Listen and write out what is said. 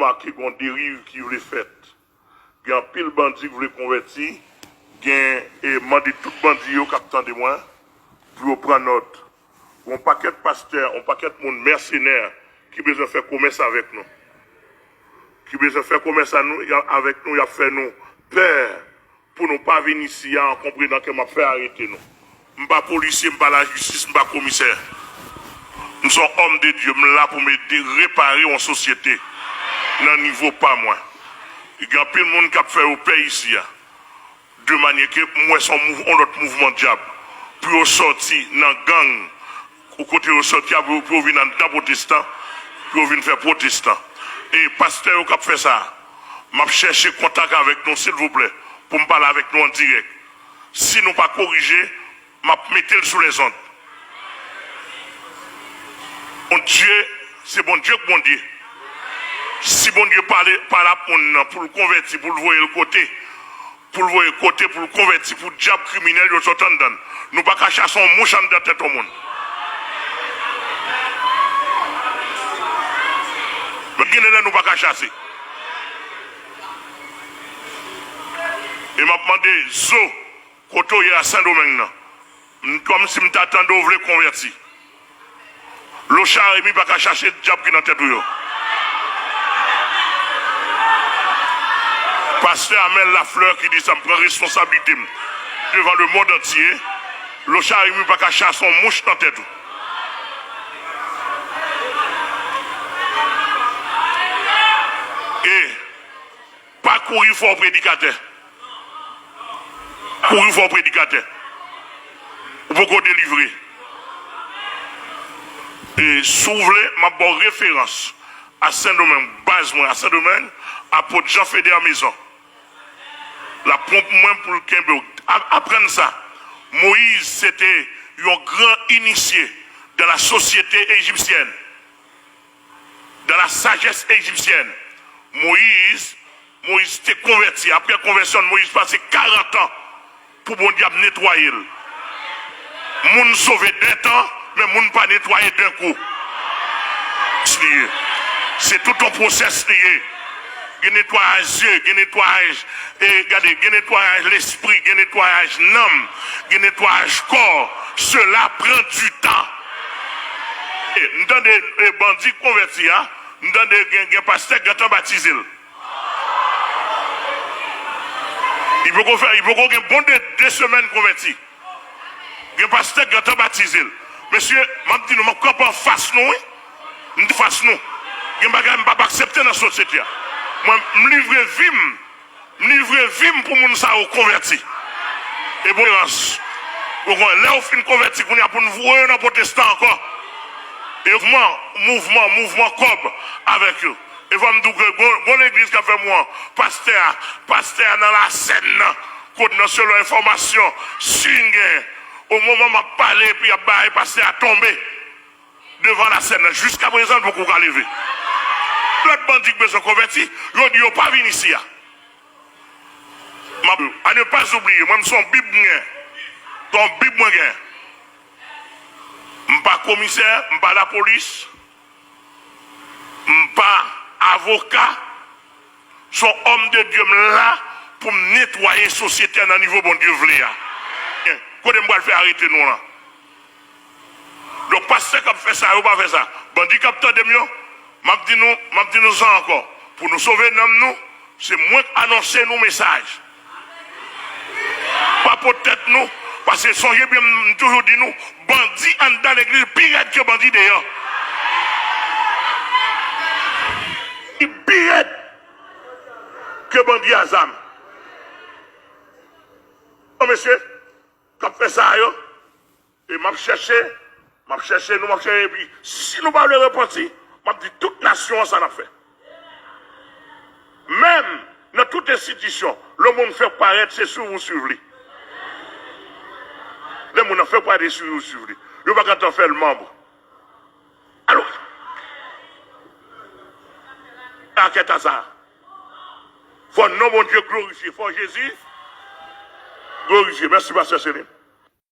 marqué qu'on dérive qui voulait faire. Il y a un pile bandit qui voulait convertir. Il y a demandé tout bandit au capitaine de moi pour prendre note. Un paquet de pasteurs, un paquet de monde mercenaires qui besoin faire commerce avec nous. Qui besoin faire commerce avec nous, il a fait nous peur pour nous pas venir ici en comprenant que m'a fait arrêter nous. Je ne suis pas policier, je ne suis pas la justice, je ne suis pas commissaire. Nous sommes hommes de Dieu, nous sommes là pour m'aider à réparer en société. Dans le niveau pas moi. Il y a plein de monde qui a fait au pays ici. De manière que moi, notre mouvement diable. Pour sortir dans la gang, au côté de sortir, pour venir dans le protestant, pour venir faire protestant. Et pasteur qui a fait ça, m'a cherché contact avec nous, s'il vous plaît, pour me parler avec nous en direct. Si nous pas corriger, m'a mettre le sous les ondes. Mon Dieu, c'est bon Dieu que bon Dieu. Si bon Dieu parle pour le convertir, pour le voir le côté, pour le convertir, pour le diable criminel, nous ne pouvons pas chasser un mouche en tête au monde. Mais nous ne pouvons pas chasser. Et m'a demandé, Zo, quand il y a Saint-Domingue, comme si je t'attendais à vous convertir. Le chat ne peut pas chercher le diable qui est dans la tête. Pasteur Amel Lafleur qui dit ça me prend responsabilité devant le monde entier. Le chat ne peut pas chercher son mouche dans la tête. Et pas courir fort prédicateur. Courir fort prédicateur. Vous pouvez délivrer. Et s'ouvrir ma bonne référence à Saint-Domingue, base moi à Saint-Domingue, à Port Jean Fédé à maison. La pompe moins pour le Kembe. Apprendre ça. Moïse, c'était un grand initié de la société égyptienne, de la sagesse égyptienne. Moïse était converti. Après la conversion, Moïse passait 40 ans pour bon diable nettoyer. Moun sauvé d'un temps, mais moun pas nettoyer d'un coup. C'est tout un process lié. Il y a nettoyage yeux, il y a nettoyage, regardez, il y a nettoyage l'esprit, il y a nettoyage l'âme, il y a nettoyage corps. Cela prend du temps. Nous avons des bandits convertis, nous avons des pasteurs qui ont baptisé. Il faut faire un bon 2 semaines convertis. Il y a des pasteurs qui ont baptisé. Monsieur, je dis, nous ne pouvons pas face nous. Nous face nous. Il y a des gens qui ne pas accepter dans la société. Moi, je livre vim pour nous ça converti. Et bon, là, on fin converti, on a pour nous voir dans protestant encore. Et mouvement cob avec eux. Et vous me dites que l'église qui a fait moi, pasteur dans la scène, côté dans selon information, signe, au moment où je parle, puis le pasteur a tombé devant la scène. Jusqu'à présent, beaucoup à lever. L'autre bandit qui se converti, il dit pas venir ici. À ne pas oublier, moi, je suis Bible. Ton Bible, je ne suis pas commissaire, je ne suis pas la police, je ne suis pas avocat. Je suis homme de Dieu là pour nettoyer la société à un niveau bon Dieu voulait. Quand je vais faire arrêter nous là. Donc, pasteur qui a fait ça, il n'a pas fait ça. Bandit qui a fait de mieux. M'a dit nous ça encore. Pour nous sauver nous, c'est moins annoncer nos messages. Pas peut-être nous, parce que songez bien toujours dit nous, bandits dans l'église, pire que bandits d'ailleurs. Il pire que bandits à Zam. Oh monsieur, quand fait ça, et m'a cherché, et puis si nous ne parlons pas repentir, m'a dit toute nation ça l'a fait. Même dans toute institution, le monde fait paraître, c'est sur vous suivre. Le monde ne fait pas des sur vous suivre. Le pas quand on fait le membre. Alors, qu'est-ce que ça? Faut nom mon Dieu glorifié, faut Jésus glorifié. Merci, Pasteur Céline.